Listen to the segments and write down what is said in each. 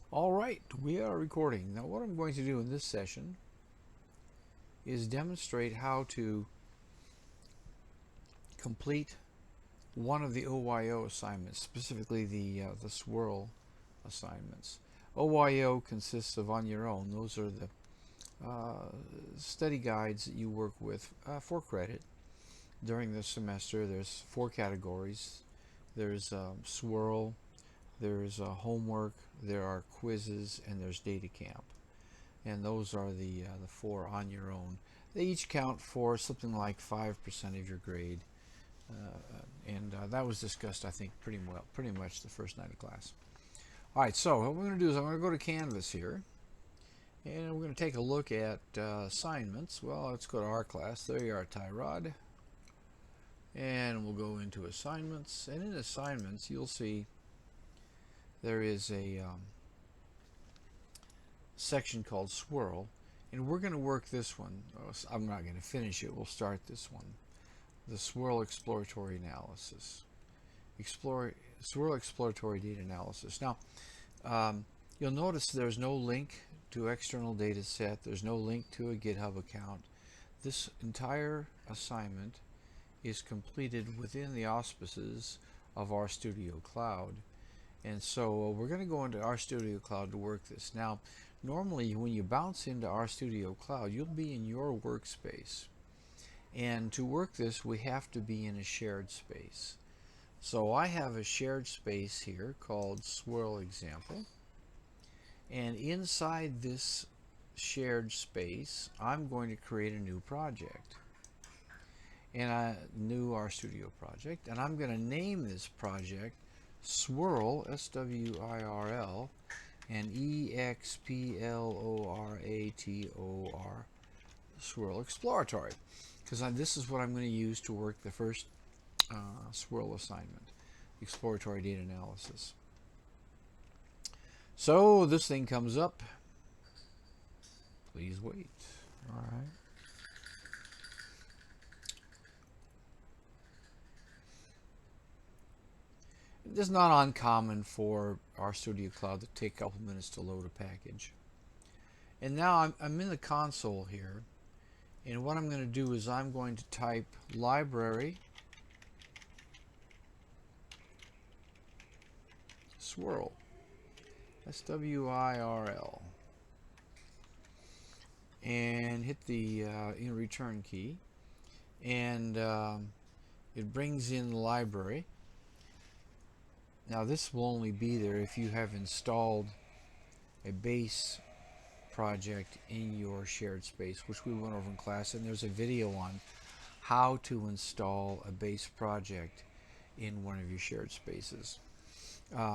All right, we are recording. Now what I'm going to do in this session is demonstrate how to complete one of the OYO assignments, specifically the Swirl assignments. OYO consists of on your own. Those are the study guides that you work with for credit during the semester. There's 4 categories. There's Swirl, there's homework, there are quizzes, and there's data camp. And those are the 4 on your own. They each count for something like 5% of your grade, and that was discussed, I think, pretty much the first night of class. All right, so what we're going to do is I'm going to go to Canvas here, and we're going to take a look at assignments. Well, let's go to our class. There you are, Tyrod, and we'll go into assignments. And in assignments, you'll see there is a section called Swirl, and we're going to work this one. I'm not going to finish it. We'll start this one. The Swirl exploratory analysis. Swirl exploratory data analysis. Now, you'll notice there's no link to external data set. There's no link to a GitHub account. This entire assignment is completed within the auspices of RStudio Cloud. And so we're going to go into RStudio Cloud to work this. Now, normally when you bounce into RStudio Cloud, you'll be in your workspace. And to work this, we have to be in a shared space. So I have a shared space here called Swirl Example. And inside this shared space, I'm going to create a new project. And a new RStudio project. And I'm going to name this project Swirl, S-W-I-R-L, and E-X-P-L-O-R-A-T-O-R, Swirl Exploratory. Because this is what I'm going to use to work the first Swirl assignment, exploratory data analysis. So this thing comes up. Please wait. All right. It is not uncommon for RStudio Cloud to take a couple minutes to load a package. And now I'm in the console here, and what I'm going to do is I'm going to type library swirl, S-W-I-R-L, and hit the return key, and it brings in the library. Now this will only be there if you have installed a base project in your shared space, which we went over in class, and there's a video on how to install a base project in one of your shared spaces.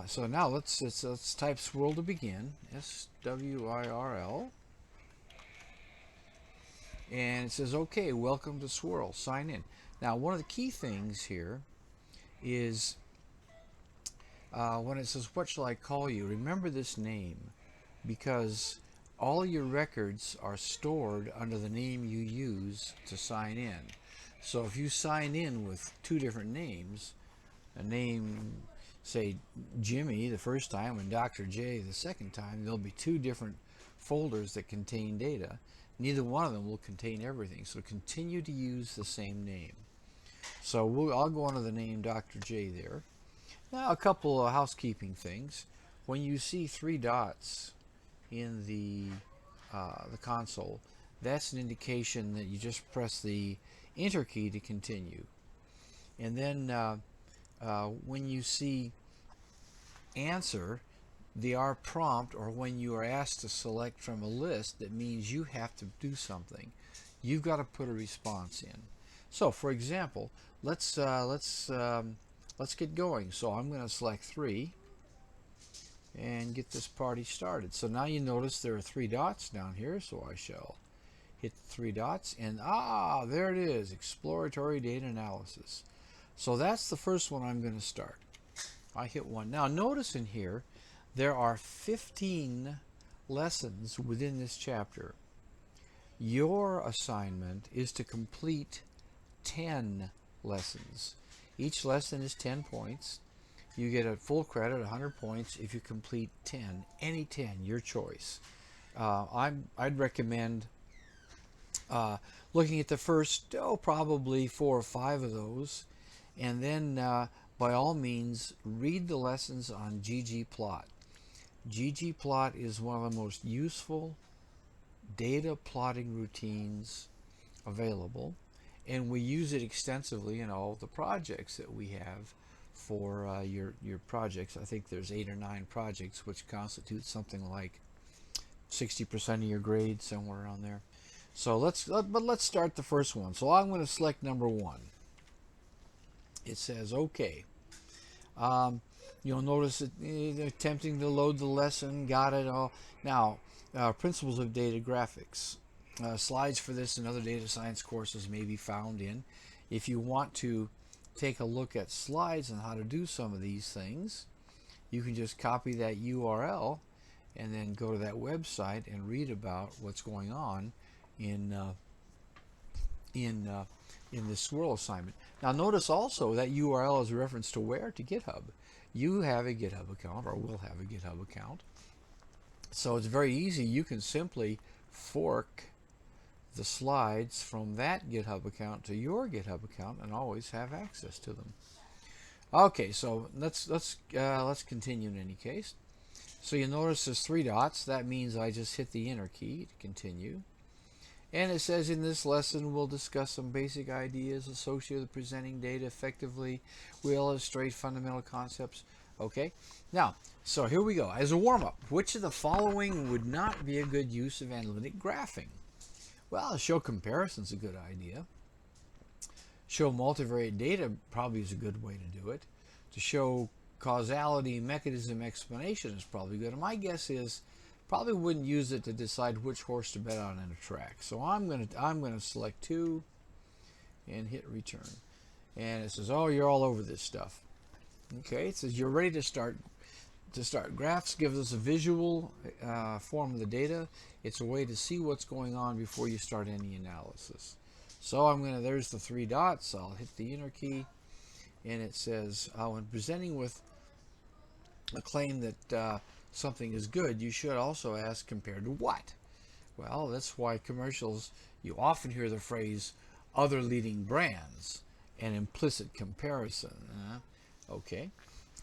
So now let's type swirl to begin, S-W-I-R-L, and it says, okay, welcome to Swirl, sign in. Now one of the key things here is when it says, what shall I call you? Remember this name, because all your records are stored under the name you use to sign in. So if you sign in with 2 different names, a name, say Jimmy the first time and Dr. J the second time, there'll be 2 different folders that contain data. Neither one of them will contain everything. So continue to use the same name. So I'll go under the name Dr. J there. Now a couple of housekeeping things. When you see 3 dots in the console, that's an indication that you just press the enter key to continue. And then when you see answer, the R prompt, or when you are asked to select from a list, that means you have to do something. You've got to put a response in. So for example, let's get going. So I'm going to select 3 and get this party started. So now you notice there are 3 dots down here, so I shall hit the 3 dots, and there it is, exploratory data analysis. So that's the first one I'm going to start. I hit 1. Now notice in here there are 15 lessons within this chapter. Your assignment is to complete 10 lessons. Each lesson is 10 points, you get a full credit, 100 points, if you complete 10, any 10, your choice. I'd recommend looking at the first, probably 4 or 5 of those, and then by all means read the lessons on ggplot. ggplot is one of the most useful data plotting routines available, and we use it extensively in all the projects that we have for your projects. I think there's 8 or 9 projects, which constitute something like 60% of your grade, somewhere around there. So let's start the first one. So I'm going to select number 1. It says OK. You'll notice it attempting to load the lesson. Got it all. Now, principles of data graphics. Slides for this and other data science courses may be found in. If you want to take a look at slides and how to do some of these things, you can just copy that URL and then go to that website and read about what's going on in this Swirl assignment. Now notice also that URL is a reference to where? To GitHub. You have a GitHub account, or will have a GitHub account. So it's very easy. You can simply fork the slides from that GitHub account to your GitHub account and always have access to them. Okay, so let's continue in any case. So you notice there's 3 dots. That means I just hit the enter key to continue. And it says in this lesson we'll discuss some basic ideas associated with presenting data effectively. We'll illustrate fundamental concepts. Okay, now, so here we go. As a warm-up, which of the following would not be a good use of analytic graphing? Well, show comparison is a good idea. Show multivariate data probably is a good way to do it. To show causality, mechanism, explanation is probably good. And my guess is probably wouldn't use it to decide which horse to bet on in a track. So I'm gonna select 2 and hit return. And it says, oh, you're all over this stuff. Okay, it says you're ready to start. Graphs gives us a visual form of the data. It's a way to see what's going on before you start any analysis. So there's the 3 dots. I'll hit the enter key, and it says, when presenting with a claim that something is good, you should also ask compared to what? Well, that's why commercials, you often hear the phrase other leading brands and implicit comparison. Okay.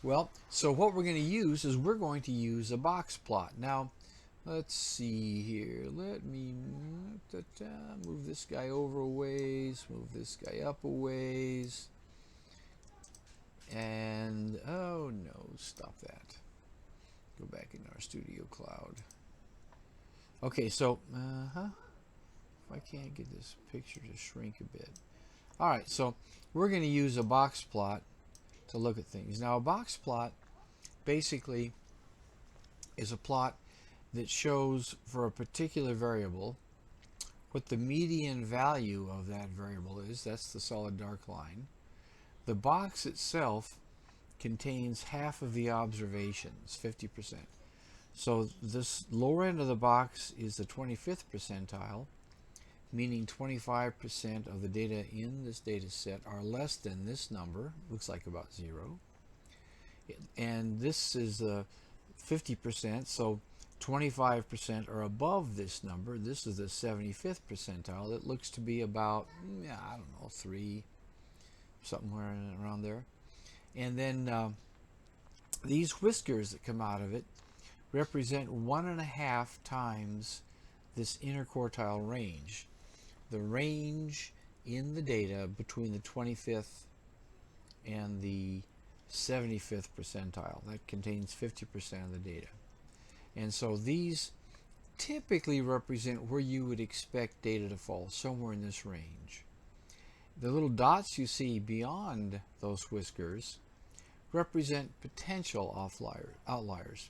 Well, so what we're going to use is we're going to use a box plot. Now, let's see here. Let me move this guy over a ways, move this guy up a ways. And, oh no, stop that. Go back in our Studio Cloud. Okay, so, if I can't get this picture to shrink a bit. All right, so we're going to use a box plot to look at things. Now, a box plot basically is a plot that shows for a particular variable what the median value of that variable is. That's the solid dark line. The box itself contains half of the observations, 50%. So this lower end of the box is the 25th percentile, meaning 25% of the data in this data set are less than this number, looks like about 0. And this is 50%, so 25% are above this number. This is the 75th percentile. It looks to be about, I don't know, 3, somewhere around there. And then these whiskers that come out of it represent 1.5 times this interquartile range. The range in the data between the 25th and the 75th percentile. That contains 50% of the data. And so these typically represent where you would expect data to fall, somewhere in this range. The little dots you see beyond those whiskers represent potential outliers.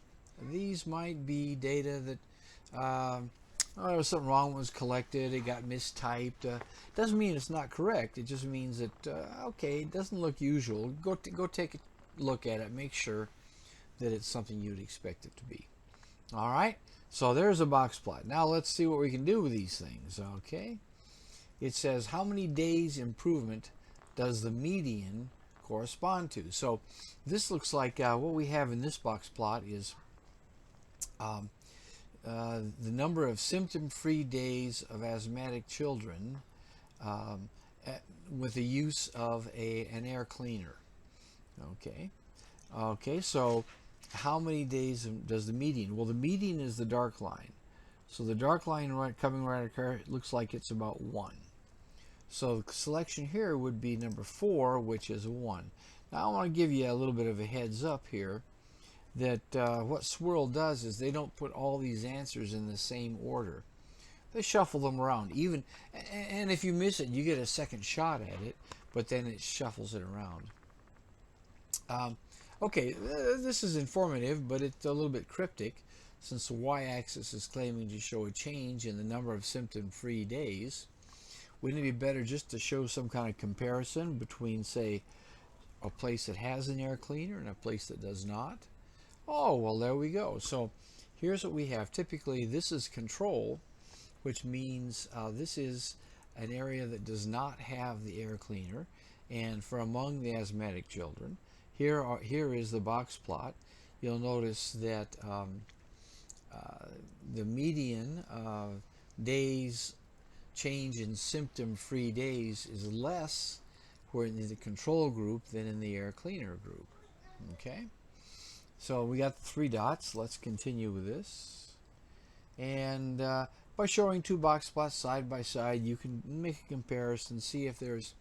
These might be data that there was something wrong, was collected, it got mistyped. Doesn't mean it's not correct. It just means that okay, it doesn't look usual. Go take a look at it. Make sure that it's something you'd expect it to be. All right. So there's a box plot. Now let's see what we can do with these things. Okay. It says how many days improvement does the median correspond to. So this looks like what we have in this box plot is um, the number of symptom-free days of asthmatic children um, with the use of an air cleaner. Okay, so how many days does the median? Well, the median is the dark line. So the dark line coming right across looks like it's about 1. So the selection here would be number 4, which is a 1. Now I want to give you a little bit of a heads up here that what Swirl does is they don't put all these answers in the same order. They shuffle them around. And if you miss it, you get a second shot at it, but then it shuffles it around. Okay, this is informative, but it's a little bit cryptic, since the y-axis is claiming to show a change in the number of symptom-free days. Wouldn't it be better just to show some kind of comparison between, say, a place that has an air cleaner and a place that does not? Oh, well, there we go. So here's what we have. Typically, this is control, which means this is an area that does not have the air cleaner. And for among the asthmatic children, here is the box plot. You'll notice that the median days change in symptom-free days is less in the control group than in the air cleaner group. Okay, so we got the 3 dots. Let's continue with this. And by showing 2 box plots side by side, you can make a comparison, see if there's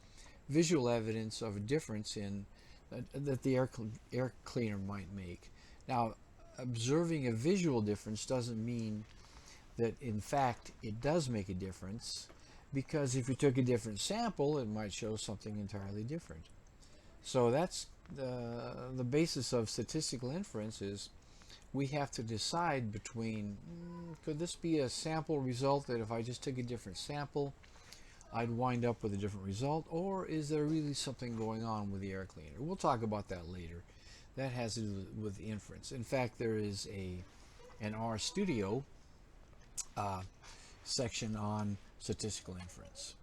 visual evidence of a difference in that the air cleaner might make. Now, observing a visual difference doesn't mean that in fact it does make a difference, because if you took a different sample, it might show something entirely different. So that's the basis of statistical inference. Is we have to decide between, could this be a sample result that if I just took a different sample I'd wind up with a different result, or is there really something going on with the air cleaner? We'll talk about that later. That has to do with inference. In fact, there is an RStudio section on statistical inference,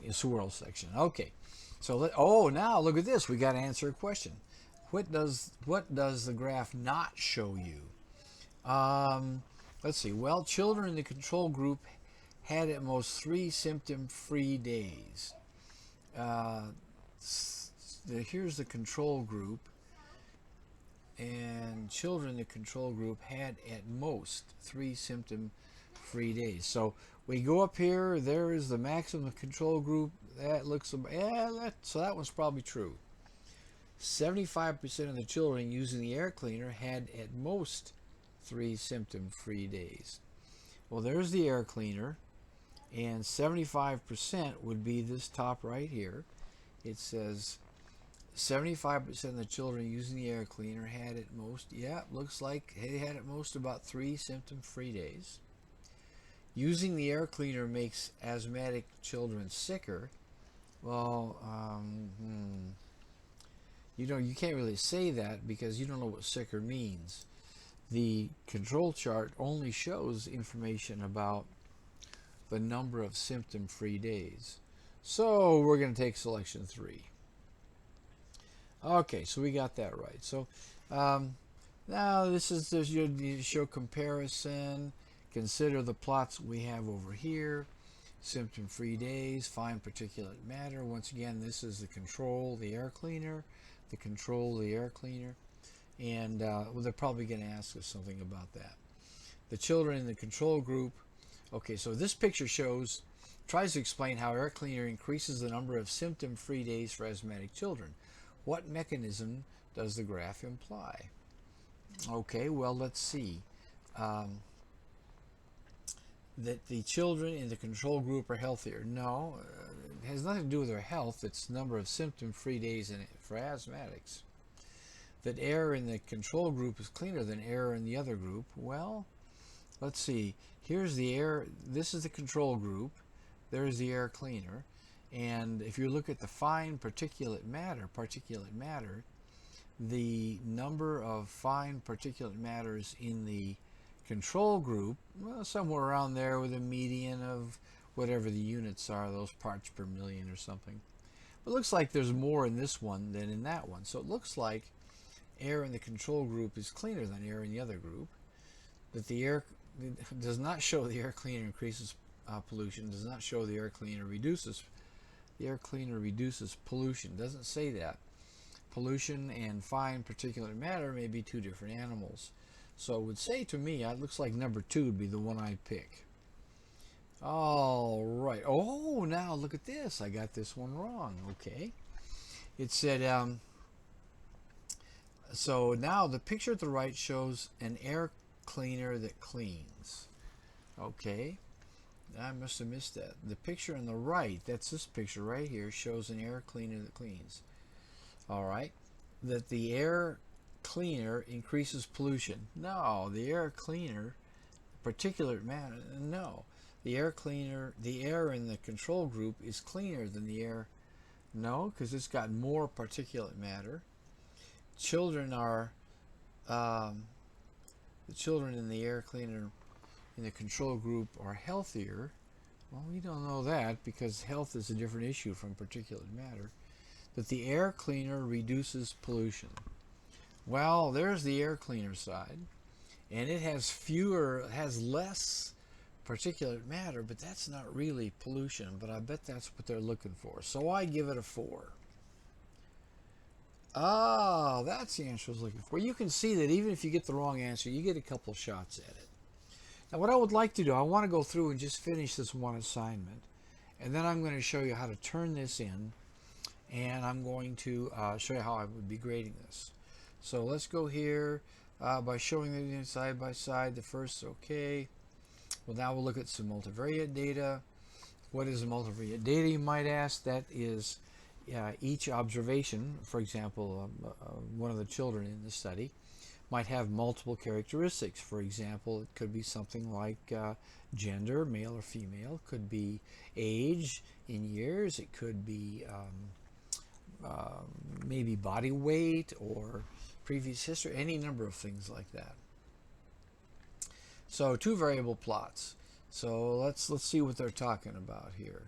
a Swirl section. Okay, so now look at this. We got to answer a question. What does the graph not show you? Let's see. Well, children in the control group had at most 3 symptom-free days. Here's the control group, and children in the control group had at most 3 symptom-free days. So we go up here, there is the maximum control group. That looks, so that one's probably true. 75% of the children using the air cleaner had at most 3 symptom-free days. Well, there's the air cleaner, and 75% would be this top right here. It says 75% of the children using the air cleaner had at most, looks like they had at most about 3 symptom-free days. Using the air cleaner makes asthmatic children sicker. Well, you can't really say that because you don't know what sicker means. The control chart only shows information about the number of symptom-free days. So we're going to take selection 3. Okay, so we got that right. So now this is you show comparison. Consider the plots we have over here. Symptom-free days, fine particulate matter. Once again, this is the control, the air cleaner, the control, the air cleaner. And well, they're probably going to ask us something about that. The children in the control group. Okay, so this picture tries to explain how air cleaner increases the number of symptom-free days for asthmatic children. What mechanism does the graph imply? Okay, well, let's see. That the children in the control group are healthier. No, it has nothing to do with their health. It's the number of symptom-free days for asthmatics. That air in the control group is cleaner than air in the other group. Well, let's see. Here's the air. This is the control group. There's the air cleaner. And if you look at the fine particulate matter, the number of fine particulate matters in the control group, well, somewhere around there with a median of whatever the units are, those parts per million or something. It looks like there's more in this one than in that one. So it looks like air in the control group is cleaner than air in the other group. That the air does not show the air cleaner increases pollution. Does not show the air cleaner reduces pollution. Doesn't say that. Pollution and fine particulate matter may be two different animals. So it would say to me, it looks like number 2 would be the one I'd pick. All right. Oh, now look at this. I got this one wrong. Okay. It said, so now the picture at the right shows an air cleaner that cleans. Okay. I must have missed that. The picture on the right, that's this picture right here, shows an air cleaner that cleans. All right. That the air cleaner increases pollution. No, the air cleaner, particulate matter, no. The air cleaner, the air in the control group is cleaner than the air. No, because it's got more particulate matter. Children are, the children in the air cleaner in the control group are healthier. Well, we don't know that because health is a different issue from particulate matter. That the air cleaner reduces pollution. Well, there's the air cleaner side, and it has less particulate matter, but that's not really pollution, but I bet that's what they're looking for. So I give it a 4. Oh, that's the answer I was looking for. You can see that even if you get the wrong answer, you get a couple shots at it. Now what I would like to do, I want to go through and just finish this one assignment, and then I'm going to show you how to turn this in, and I'm going to show you how I would be grading this. So let's go here by showing them side by side. The first, okay. Well, now we'll look at some multivariate data. What is a multivariate data, you might ask? That is each observation, for example, one of the children in the study might have multiple characteristics. For example, it could be something like gender, male or female. It could be age in years. It could be maybe body weight or previous history, any number of things like that. So 2 variable plots. So let's see what they're talking about here.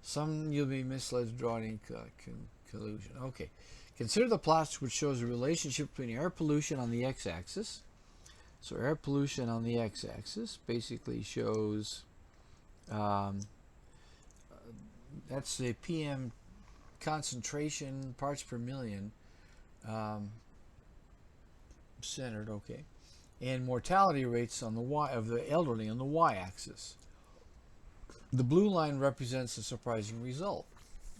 Some you'll be misled to draw any conclusion. Okay. Consider the plots which shows a relationship between air pollution on the x-axis. So air pollution on the x-axis basically shows that's the PM concentration parts per million centered, okay, and mortality rates on the y of the elderly on the y-axis. The blue line represents a surprising result.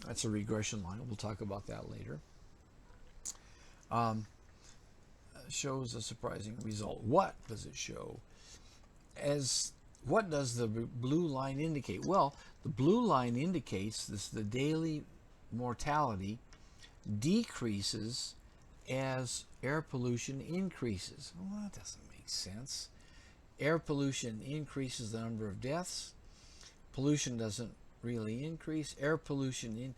That's a regression line. We'll talk about that later. Shows a surprising result. What does it show? What does the blue line indicate? Well, the blue line indicates this: the daily mortality decreases as air pollution increases. Well, that doesn't make sense. Air pollution increases the number of deaths. Pollution doesn't really increase. Air pollution,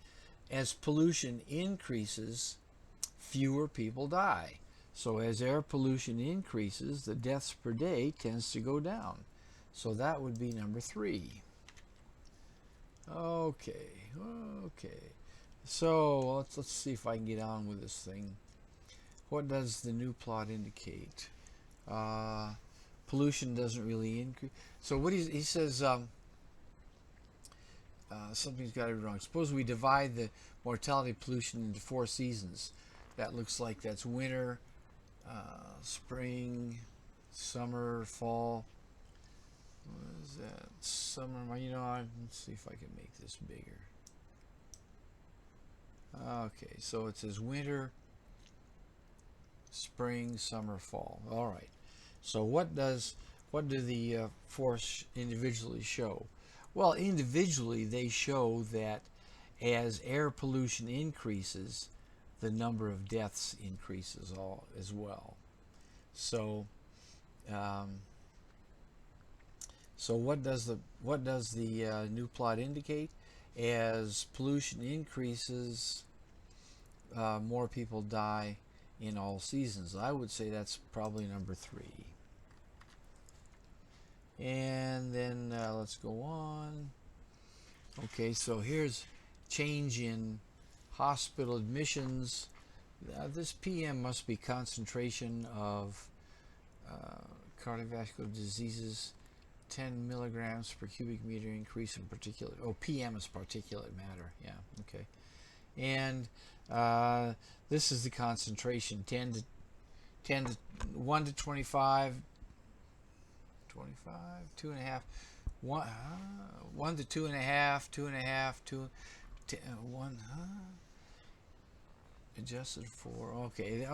as pollution increases, fewer people die. So as air pollution increases, the deaths per day tends to go down. So that would be number 3. Okay. So let's see if I can get on with this thing. What does the new plot indicate? Pollution doesn't really increase. So what he says, something's got to be wrong. Suppose we divide the mortality pollution into 4 seasons. That looks like that's winter, spring, summer, fall. What is that? Summer, let's see if I can make this bigger. Okay, so it says winter, spring, summer, fall. All right. So what do the 4 individually show? Well, individually they show that as air pollution increases, the number of deaths increases as well. So what does the new plot indicate? As pollution increases, more people die in all seasons. I would say that's probably number 3. And then let's go on. Okay, so here's change in hospital admissions. This PM must be concentration of cardiovascular diseases, 10 milligrams per cubic meter increase in particulate. Oh, PM is particulate matter. Yeah, okay. And this is the concentration, 1 to 25, 2.5, 1 to 2.5, 2.5, 1, adjusted for, okay,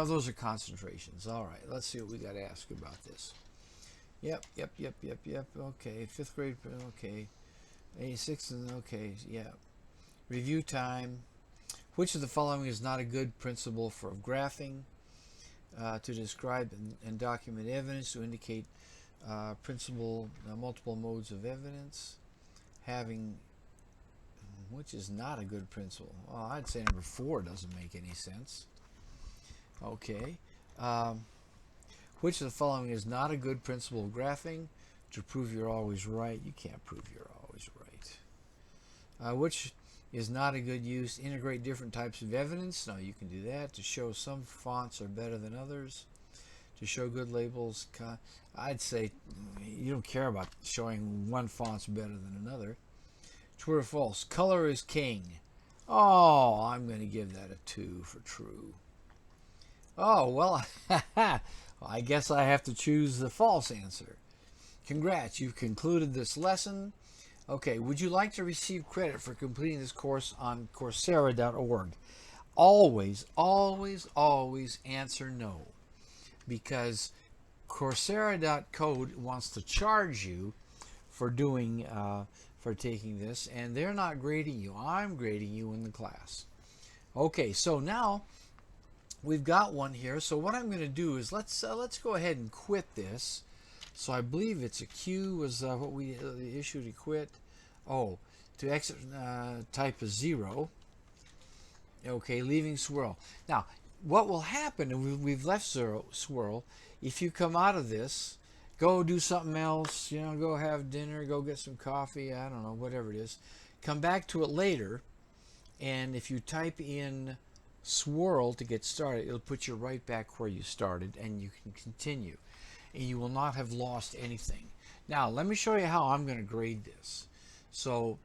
those are concentrations. All right, let's see what we got to ask about this. Yep, okay, 5th grade, okay, A6, okay, yeah. Review time. Which of the following is not a good principle for graphing? To describe and document evidence, to indicate principle, multiple modes of evidence, having, which is not a good principle. Well, I'd say number 4 doesn't make any sense. Okay. Which of the following is not a good principle of graphing? To prove you're always right. You can't prove you're always right. Which is not a good use? Integrate different types of evidence. No, you can do that. To show some fonts are better than others. To show good labels. I'd say you don't care about showing one font's better than another. True or false? Color is king. Oh, I'm going to give that a 2 for true. Oh, well, I guess I have to choose the false answer. Congrats, you've concluded this lesson. Okay, would you like to receive credit for completing this course on Coursera.org? Always, always, always answer no. Because Coursera.code wants to charge you for doing, for taking this, and they're not grading you. I'm grading you in the class. Okay, so now we've got one here. So what I'm going to do is let's go ahead and quit this. So I believe it's a Q was what we issued to quit. Oh, to exit, type a 0. Okay, leaving Swirl. Now, what will happen, and we've left Swirl, if you come out of this, go do something else, you know, go have dinner, go get some coffee, I don't know, whatever it is. Come back to it later, and if you type in Swirl to get started, it'll put you right back where you started, and you can continue. And you will not have lost anything. Now, let me show you how I'm going to grade this. So,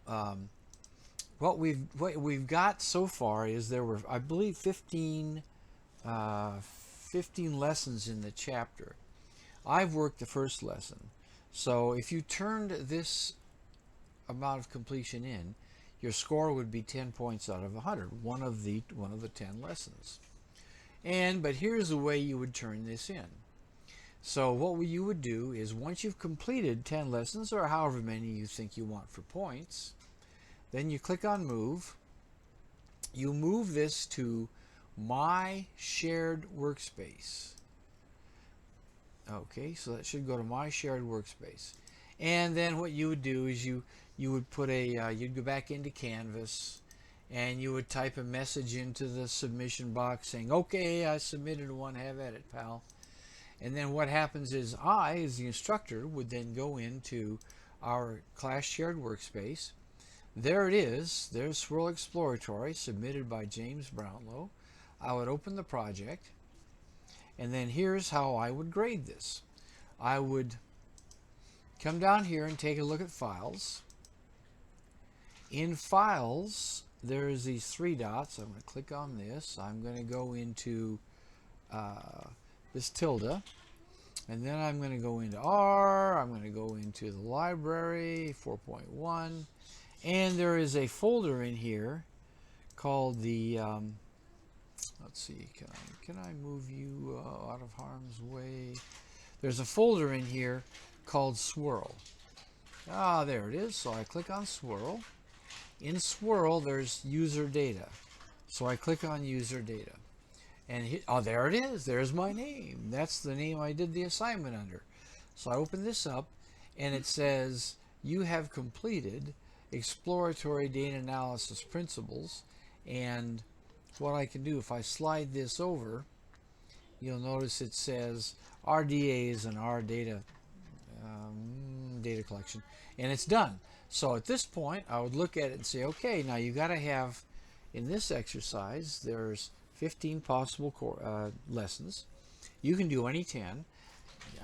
what we've got so far is there were, I believe, 15 lessons in the chapter. I've worked the first lesson. So if you turned this amount of completion in, your score would be 10 points out of 100, one of the 10 lessons. But here's the way you would turn this in. So what you would do is once you've completed 10 lessons, or however many you think you want for points, then you click on Move. You move this to My Shared Workspace. Okay, so that should go to My Shared Workspace. And then what you would do is you would put you'd go back into Canvas, and you would type a message into the submission box saying, okay, I submitted one, have at it, pal. And then what happens is I, as the instructor, would then go into our class shared workspace. There it is. There's Swirl Exploratory, submitted by James Brownlow. I would open the project, and then here's how I would grade this. I would come down here and take a look at Files. In Files, there's these 3 dots. I'm going to click on this. I'm going to go into this tilde, and then I'm going to go into R. I'm going to go into the library 4.1, and there is a folder in here called the let's see, can I move you out of harm's way? There's a folder in here called Swirl. There it is. So I click on Swirl. In Swirl, there's user data. So I click on user data. And there it is. There's my name. That's the name I did the assignment under. So I open this up, and it says, you have completed exploratory data analysis principles. And what I can do, if I slide this over, you'll notice it says RDAs and R data collection, and it's done. So at this point, I would look at it and say, okay, now you got to have in this exercise, there's 15 possible lessons. You can do any 10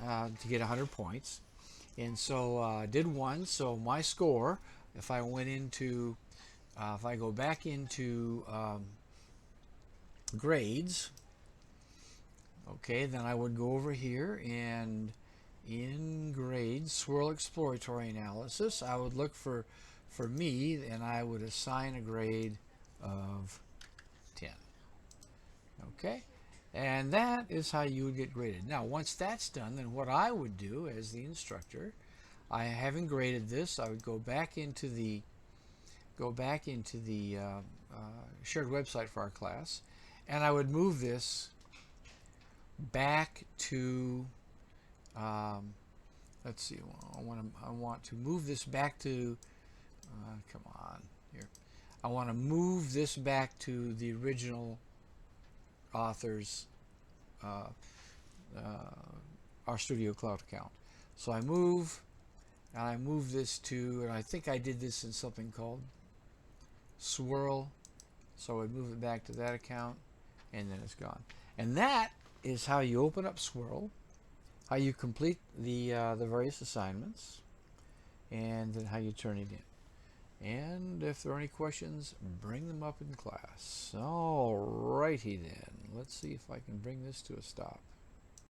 to get 100 points. And so I did one, so my score, if I went into, if I go back into grades, okay, then I would go over here and in grades, Swirl Exploratory Analysis, I would look for me, and I would assign a grade of 10. Okay, and that is how you would get graded. Now, once that's done, then what I would do as the instructor, I having graded this, I would go back into the shared website for our class, and I would move this back to let's see, I want to move this back to come on here. I want to move this back to the original author's RStudio Cloud account. So I move, and I move this to, and I think I did this in something called Swirl. So I would move it back to that account, and then it's gone. And that is how you open up Swirl, how you complete the various assignments, and then how you turn it in. And if there are any questions, bring them up in class. Alrighty then. Let's see if I can bring this to a stop.